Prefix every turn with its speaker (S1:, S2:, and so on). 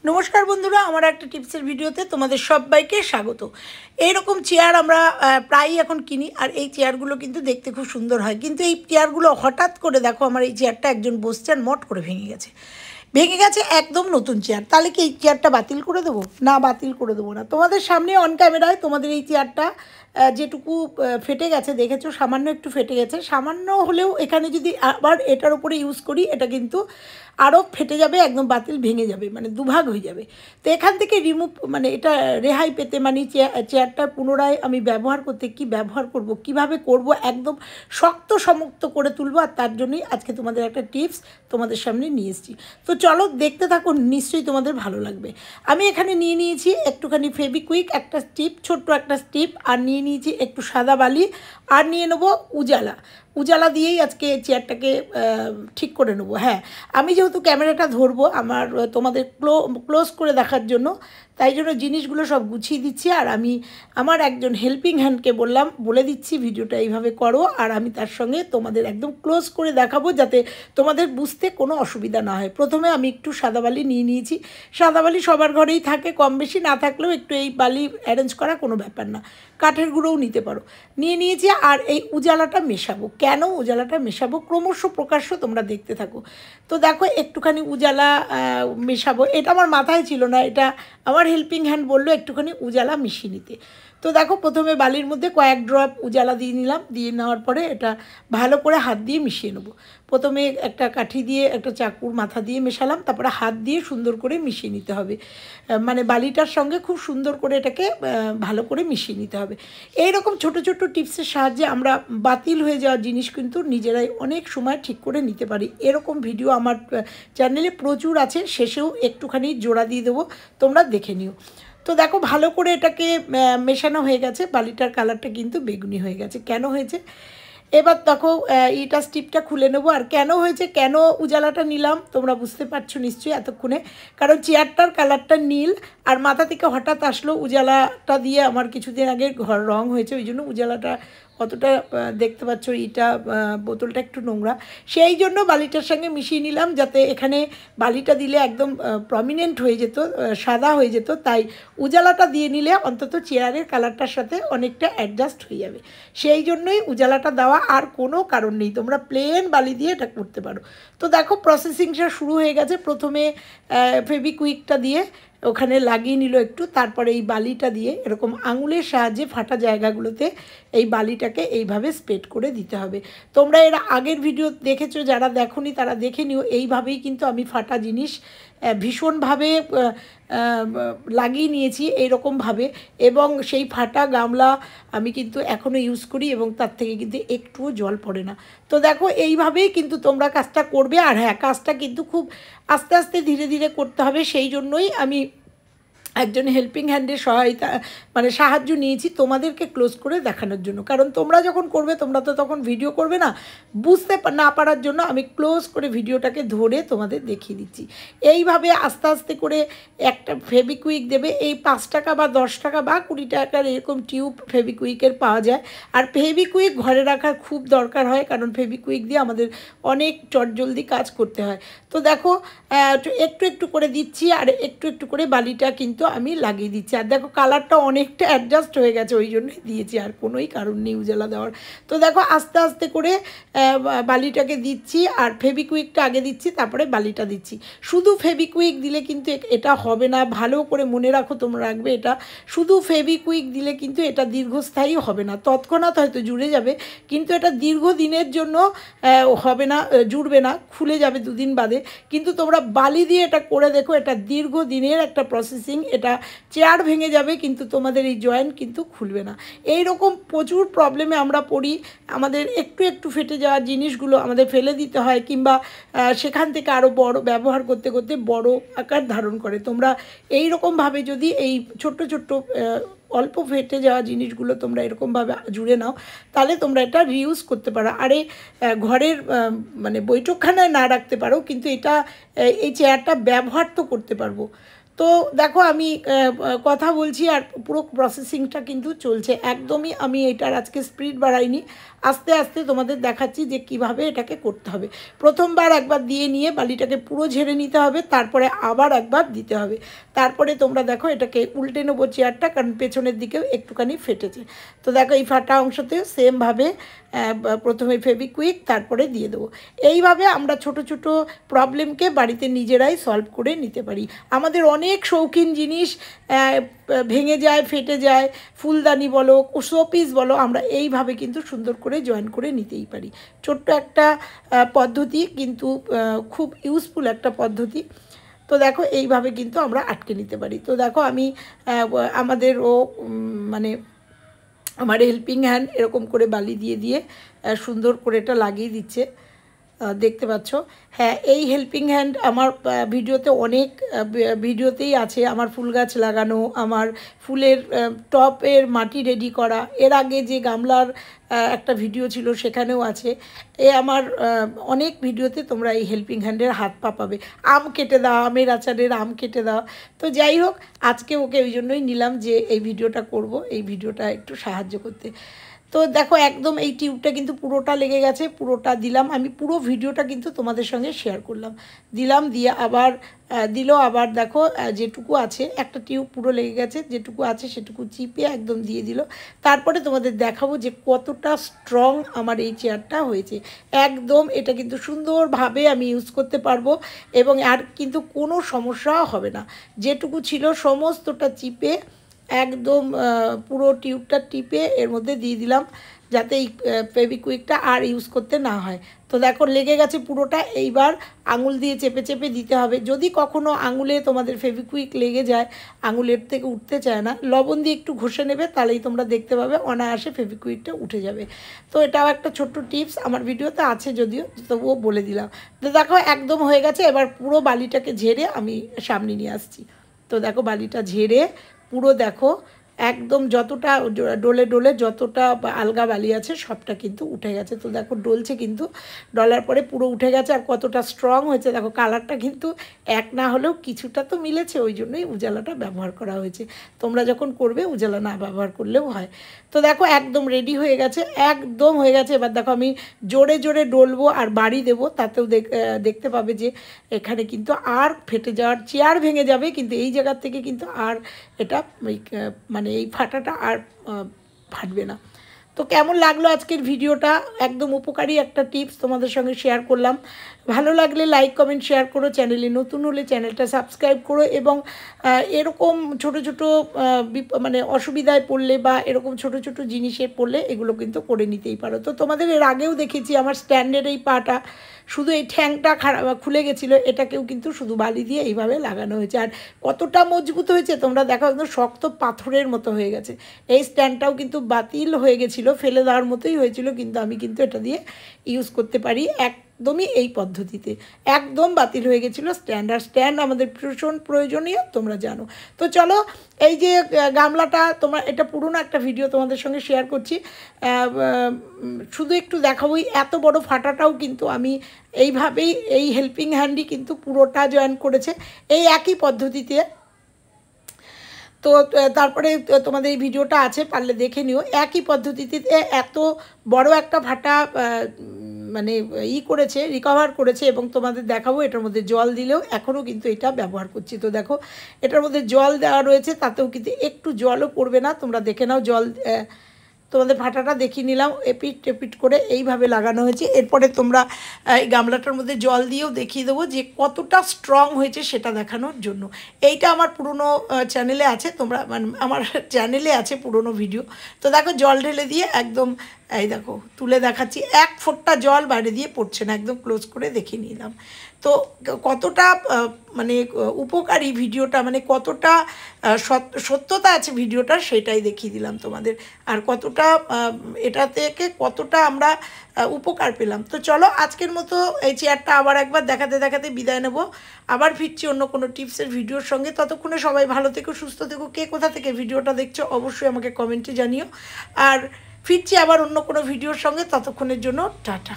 S1: নমস্কার বন্ধুরা, আমার একটা টিপসের ভিডিওতে তোমাদের সবাইকে স্বাগত। এইরকম চেয়ার আমরা প্রায়ই এখন কিনি, আর এই চেয়ারগুলো কিন্তু দেখতে খুব সুন্দর হয়। কিন্তু এই চেয়ারগুলো হঠাৎ করে দেখো, আমার এই চেয়ারটা একজন বসছে আর মট করে ভেঙে গেছে একদম নতুন চেয়ার। তাহলে কি এই চেয়ারটা বাতিল করে দেবো? না, বাতিল করে দেবো না। তোমাদের সামনে অন ক্যামেরায় তোমাদের এই চেয়ারটা যেটুকু ফেটে গেছে দেখেছো, সামান্য একটু ফেটে গেছে। সামান্য হলেও এখানে যদি আবার এটার উপরে ইউজ করি, এটা কিন্তু আরও ফেটে যাবে, একদম বাতিল ভেঙে যাবে, মানে দুভাগ হয়ে যাবে। তো এখান থেকে রিমুভ, মানে এটা রেহাই পেতে, মানে চেয়ারটা পুনরায় আমি ব্যবহার করতে কি ব্যবহার করব, কিভাবে করব, একদম শক্ত সমুক্ত করে তুলবো। আর তার জন্যই আজকে তোমাদের একটা টিপস তোমাদের সামনে নিয়ে এসেছি। তো চলো দেখতে থাকো, নিশ্চয়ই তোমাদের ভালো লাগবে। আমি এখানে নিয়ে নিয়েছি একটুখানি ফেভিকুইক, একটা স্টিপ, ছোট্ট একটা স্টিপ, আর নিয়ে নিয়েছি একটু সাদা বালি, আর নিয়ে নেবো উজালা দিয়েই আজকে চেয়ারটাকে ঠিক করে নেবো। হ্যাঁ, আমি যেহেতু ক্যামেরাটা ধরবো আমার তোমাদের ক্লোজ করে দেখার জন্য, তাই জন্য জিনিসগুলো সব গুছিয়ে দিচ্ছি। আর আমি আমার একজন হেল্পিং হ্যান্ডকে বলে দিচ্ছি ভিডিওটা এইভাবে করো, আর আমি তার সঙ্গে তোমাদের একদম ক্লোজ করে দেখাবো, যাতে তোমাদের বুঝতে কোনো অসুবিধা না হয়। প্রথমে আমি একটু সাদা বালি নিয়ে নিয়েছি। সাদা বালি সবার ঘরেই থাকে, কম বেশি, না থাকলেও একটু এই বালি অ্যারেঞ্জ করা কোনো ব্যাপার না, কাঠের গুঁড়োও নিতে পারো। নিয়েছি, আর এই উজালাটা মেশাবো। কেন উজালাটা মেশাবো ক্রমশ প্রকাশ্য তোমরা দেখতে থাকো। তো দেখো একটুখানি উজালা মেশাবো, এটা আমার মাথায় ছিল না, এটা আমার হেল্পিং হ্যান্ড বললো একটুখানি উজালা মিশিয়ে নিতে। তো দেখো প্রথমে বালির মধ্যে কয়েক ড্রপ উজালা দিয়ে নিলাম, দিয়ে নেওয়ার পরে এটা ভালো করে হাত দিয়ে মিশিয়ে নেবো। প্রথমে একটা কাঠি দিয়ে, একটা চাকুর মাথা দিয়ে মেশালাম, তারপরে হাত দিয়ে সুন্দর করে মিশিয়ে নিতে হবে। মানে বালিটার সঙ্গে খুব সুন্দর করে এটাকে ভালো করে মিশিয়ে নিতে হবে। এইরকম ছোট ছোট টিপসের সাহায্যে আমরা বাতিল হয়ে যাওয়া জিনিস কিন্তু নিজেরাই অনেক সময় ঠিক করে নিতে পারি। এরকম ভিডিও আমার চ্যানেলে প্রচুর আছে, শেষেও একটুখানি জোড়া দিয়ে দেবো, তোমরা দেখে নিও। তো দেখো ভালো করে এটাকে মেশানো হয়ে গেছে, বালিটার কালারটা কিন্তু বেগুনি হয়ে গেছে। কেন হয়েছে? এবার দেখো এটা স্টিপটা খুলে নেবো। আর কেন হয়েছে, কেন উজালাটা নিলাম তোমরা বুঝতে পারছো নিশ্চয়ই এতক্ষণে, কারণ চেয়ারটার কালারটা নীল, আর মাথা থেকে হঠাৎ আসলো উজালাটা দিয়ে আমার কিছুদিন আগে ঘর রং হয়েছে, ওই জন্য উজালাটা অতটা দেখতে পাচ্ছ, এটা বোতলটা একটু নোংরা, সেই জন্য বালিটার সঙ্গে মিশিয়ে নিলাম, যাতে এখানে বালিটা দিলে একদম প্রমিনেন্ট হয়ে যেত, সাদা হয়ে যেত। তাই উজালাটা দিয়ে নিলে অন্তত চেয়ারের কালারটার সাথে অনেকটা অ্যাডজাস্ট হয়ে যাবে, সেই জন্যই উজালাটা দেওয়া, আর কোনো কারণ নেই। তোমরা প্লেন বালি দিয়ে এটা করতে পারো। তো দেখো প্রসেসিংটা শুরু হয়ে গেছে। প্রথমে ফেভিকুইকটা দিয়ে ওখানে লাগিয়ে নিল একটু, তারপরে এই বালিটা দিয়ে এরকম আঙুলের সাহায্যে ফাটা জায়গাগুলোতে এই বালিটাকে এইভাবে স্প্রেড করে দিতে হবে। তোমরা এর আগের ভিডিও দেখেছো, যারা দেখোনি তারা দেখে নিও। এইভাবেই কিন্তু আমি ফাটা জিনিস ভীষণভাবে লাগিয়ে নিয়েছি এইরকমভাবে, এবং সেই ফাটা গামলা আমি কিন্তু এখনও ইউজ করি, এবং তার থেকে কিন্তু একটুও জল পড়ে না। তো দেখো এইভাবেই কিন্তু তোমরা কাজটা করবে। আর হ্যাঁ, কাজটা কিন্তু খুব আস্তে আস্তে ধীরে ধীরে করতে হবে, সেই জন্যই আমি একজন হেল্পিং হ্যান্ডের সহায়তা, মানে সাহায্য নিয়েছি তোমাদেরকে ক্লোজ করে দেখানোর জন্য। কারণ তোমরা যখন করবে, তোমরা তো তখন ভিডিও করবে না, বুঝতে না পারার জন্য আমি ক্লোজ করে ভিডিওটাকে ধরে তোমাদের দেখিয়ে দিচ্ছি। এইভাবে আস্তে আস্তে করে একটা ফেভিকুইক দেবে। এই 5 টাকা বা 10 টাকা বা 20 টাকার এরকম টিউব ফেভিকুইকের পাওয়া যায়। আর ফেভিকুইক ঘরে রাখার খুব দরকার হয়, কারণ ফেভিকুইক দিয়ে আমাদের অনেক চটজলদি কাজ করতে হয়। তো দেখো একটু একটু করে দিচ্ছি, আর একটু একটু করে বালিটা কিন্তু আমি লাগিয়ে দিচ্ছি। আর দেখো কালারটা অনেকটা অ্যাডজাস্ট হয়ে গেছে, ওই জন্যই দিয়েছি, আর কোনোই কারণ নেই উজালা দেওয়ার। তো দেখো আস্তে আস্তে করে বালিটাকে দিচ্ছি, আর ফেভিকুইকটা আগে দিচ্ছি, তারপরে বালিটা দিচ্ছি। শুধু ফেভিকুইক দিলে কিন্তু এটা হবে না, ভালো করে মনে রাখো, তোমরা রাখবে, এটা শুধু ফেভিকুইক দিলে কিন্তু এটা দীর্ঘস্থায়ী হবে না। তৎক্ষণাৎ হয়তো জুড়ে যাবে, কিন্তু এটা দীর্ঘদিনের জন্য হবে না, জুড়বে না, খুলে যাবে 2 দিন বাদে। কিন্তু তোমরা বালি দিয়ে এটা করে দেখো, এটা দীর্ঘদিনের একটা প্রসেসিং। এটা চেয়ার ভেঙে যাবে, কিন্তু তোমাদের এই জয়েন্ট কিন্তু খুলবে না। এই রকম প্রচুর প্রবলেমে আমরা পড়ি, আমাদের একটু একটু ফেটে যাওয়া জিনিসগুলো আমাদের ফেলে দিতে হয়, কিংবা সেখান থেকে আরও বড় ব্যবহার করতে করতে বড় আকার ধারণ করে। তোমরা এই রকমভাবে যদি এই ছোট্ট ছোট্ট অল্প ফেটে যাওয়া জিনিসগুলো তোমরা এরকমভাবে জুড়ে নাও, তাহলে তোমরা এটা রিউজ করতে পারো। আর এই ঘরের মানে বৈঠকখানায় না রাখতে পারো, কিন্তু এটা এই চেয়ারটা ব্যবহার তো করতে পারবো। তো দেখো আমি কথা বলছি আর পুরো প্রসেসিংটা কিন্তু চলছে, একদমই আমি এটার আজকে স্পিড বাড়াইনি, আস্তে আস্তে তোমাদের দেখাচ্ছি যে কিভাবে এটাকে করতে হবে। প্রথমবার একবার দিয়ে নিয়ে বালিটাকে পুরো ঝেড়ে নিতে হবে, তারপরে আবার একবার দিতে হবে, তারপরে তোমরা দেখো এটাকে উল্টে নেবো চেয়ারটা, কারণ পেছনের দিকেও একটুখানি ফেটেছে। তো দেখো এই ফাটা অংশতেও সেমভাবে প্রথমে ফেভিকুইক তারপরে দিয়ে দেবো। এইভাবে আমরা ছোট ছোট প্রবলেমকে বাড়িতে নিজেরাই সলভ করে নিতে পারি। আমাদের অনেক শৌখিন জিনিস ভেঙে যায়, ফেটে যায়, ফুলদানি বলো, শোপিস বলো, আমরা এইভাবে কিন্তু সুন্দর করে জয়েন করে নিতেই পারি। ছোট্ট একটা পদ্ধতি, কিন্তু খুব ইউজফুল একটা পদ্ধতি। তো দেখো এইভাবে কিন্তু আমরা আটকে নিতে পারি। তো দেখো আমি আমাদেরও মানে আমার হেল্পিং হ্যান্ড এরকম করে বালি দিয়ে দিয়ে সুন্দর করে এটা লাগিয়ে দিচ্ছে, দেখতে পাচ্ছ। হ্যাঁ, এই হেল্পিং হ্যান্ড আমার ভিডিওতে অনেক ভিডিওতেই আছে, আমার ফুল গাছ লাগানো, আমার ফুলের টপের মাটি রেডি করা, এর আগে যে গামলার একটা ভিডিও ছিল সেখানেও আছে। আমার অনেক ভিডিওতে তোমরা এই হেল্পিং হ্যান্ডের হাত পা পাবে। আম কেটে দাও, আমের আচারের আম কেটে দাও। তো যাই হোক, আজকে ওকে ওই জন্যই নিলাম যে এই ভিডিওটা করব, এই ভিডিওটা একটু সাহায্য করতে। তো দেখো একদম এই টিউবটা কিন্তু পুরোটা লেগে গেছে, পুরোটা দিলাম আমি, পুরো ভিডিওটা কিন্তু তোমাদের সঙ্গে শেয়ার করলাম, দিলাম দিয়ে আবার আবার দেখো যেটুকু আছে, একটা টিউব পুরো লেগে গেছে, যেটুকু আছে সেটুকু চিপে একদম দিয়ে দিল। তারপরে তোমাদের দেখাবো যে কতটা স্ট্রং আমার এই চেয়ারটা হয়েছে। একদম এটা কিন্তু সুন্দরভাবে আমি ইউজ করতে পারবো এবং আর কিন্তু কোনো সমস্যাও হবে না। যেটুকু ছিল সমস্তটা চিপে একদম পুরো টিউবটা টিপে এর মধ্যে দিয়ে দিলাম, যাতে এই ফেভিকুইকটা আর ইউজ করতে না হয়। তো দেখো লেগে গেছে পুরোটা, এইবার আঙুল দিয়ে চেপে চেপে দিতে হবে। যদি কখনো আঙুলে তোমাদের ফেভিকুইক লেগে যায়, আঙুলের থেকে উঠতে চায় না, লবণ দিয়ে একটু ঘষে নেবে, তাহলেই তোমরা দেখতে পাবে অনায়াসে ফেভিকুইকটা উঠে যাবে। তো এটাও একটা ছোট্ট টিপস, আমার ভিডিওতে আছে যদিও, তবুও বলে দিলাম। তো দেখো একদম হয়ে গেছে, এবার পুরো বালিটাকে ঝেড়ে আমি সামনে নিয়ে আসছি। তো দেখো বালিটা ঝেড়ে পুরো দেখো একদম যতটা ডোলে ডোলে যতটা আলগা বালি আছে সবটা কিন্তু উঠে গেছে। তো দেখো ডলছে, কিন্তু ডলার পরে পুরো উঠে গেছে। আর কতটা স্ট্রং হয়েছে দেখো, কালারটা কিন্তু এক না হলেও কিছুটা তো মিলেছে, ওই জন্যই উজালাটা ব্যবহার করা হয়েছে। তোমরা যখন করবে উজালা না ব্যবহার করলেও হয়। তো দেখো একদম রেডি হয়ে গেছে, একদম হয়ে গেছে। এবার দেখো আমি জোরে জোরে ডলবো আর বাড়ি দেবো, তাতেও দেখতে পাবে যে এখানে কিন্তু আর ফেটে যাওয়ার, চেয়ার ভেঙে যাবে কিন্তু এই জায়গার থেকে কিন্তু আর এটা মানে এই ফাটাটা আর ফাটবে না। তো কেমন লাগলো আজকের ভিডিওটা? একদম উপকারী একটা টিপস তোমাদের সঙ্গে শেয়ার করলাম। ভালো লাগলে লাইক কমেন্ট শেয়ার করো, চ্যানেলে নতুন হলে চ্যানেলটা সাবস্ক্রাইব করো, এবং এরকম ছোট ছোট মানে অসুবিধায় পড়লে বা এরকম ছোট ছোট জিনিসে পড়লে এগুলো কিন্তু করে নিতেই পারো। তো তোমাদের এর আগেও দেখেছি আমার স্ট্যান্ডের এই পাটা, শুধু এই ঠ্যাংটা খুলে গেছিলো, এটাকেও কিন্তু শুধু বালি দিয়ে এইভাবে লাগানো হয়েছে। আর কতটা মজবুত হয়েছে তোমরা দেখো, একদম শক্ত পাথরের মতো হয়ে গেছে। এই স্ট্যান্ডটাও কিন্তু বাতিল হয়ে গেছিলো, ফেলে দেওয়ার মতোই হয়েছিল, কিন্তু আমি কিন্তু এটা দিয়ে ইউজ করতে পারি একদমই এই পদ্ধতিতে। একদম বাতিল হয়ে গেছিলো স্ট্যান্ড, আর স্ট্যান্ড আমাদের ভীষণ প্রয়োজনীয়, তোমরা জানো। তো চলো, এই যে গামলাটা, তোমরা এটা পুরনো একটা ভিডিও তোমাদের সঙ্গে শেয়ার করছি, শুধু একটু দেখাবোই। এত বড় ফাটাটাও কিন্তু আমি এইভাবেই, এই হেল্পিং হ্যান্ডই কিন্তু পুরোটা জয়েন করেছে এই একই পদ্ধতিতে। তো তারপরে তোমাদের এই ভিডিওটা আছে, পারলে দেখে নিও। একই পদ্ধতিতে এত বড় একটা ফাটা মানে করেছে, রিকভার করেছে, এবং তোমাদের দেখাবো এটার মধ্যে জল দিলেও এখনও কিন্তু এটা ব্যবহার করছি। তো দেখো এটার মধ্যে জল দেওয়া রয়েছে, তাতেও কিন্তু একটু জলও পড়বে না, তোমরা দেখে নাও। জল তোমাদের ফাটাটা দেখিয়ে নিলাম, এপিট টেপিট করে এইভাবে লাগানো হয়েছে। এরপরে তোমরা এই গামলাটার মধ্যে জল দিয়েও দেখিয়ে দেবো যে কতটা স্ট্রং হয়েছে সেটা দেখানোর জন্য। এইটা আমার পুরনো চ্যানেলে আছে, তোমরা মানে আমার চ্যানেলে আছে পুরনো ভিডিও। তো দেখো জল ঢেলে দিয়ে একদম এই দেখো তুলে দেখাচ্ছি, এক ফোঁটা জল বাইরে দিয়ে পড়ছে না, একদম ক্লোজ করে দেখিয়ে নিলাম। তো কতটা মানে উপকারী ভিডিওটা, মানে কতটা সত্যতা আছে ভিডিওটা, সেটাই দেখিয়ে দিলাম তোমাদের। আর কতটা এটা থেকে কতটা আমরা উপকার পেলাম। তো চলো আজকের মতো এই চেয়ারটা আবার একবার দেখাতে দেখাতে বিদায় নেব। আবার ফিরছি অন্য কোনো টিপসের ভিডিওর সঙ্গে। ততক্ষণে সবাই ভালো থেকো, সুস্থ থেকো। কে কোথা থেকে ভিডিওটা দেখছো অবশ্যই আমাকে কমেন্টে জানিও। আর ফিরছি আবার অন্য কোনো ভিডিওর সঙ্গে, ততক্ষণের জন্য টাটা।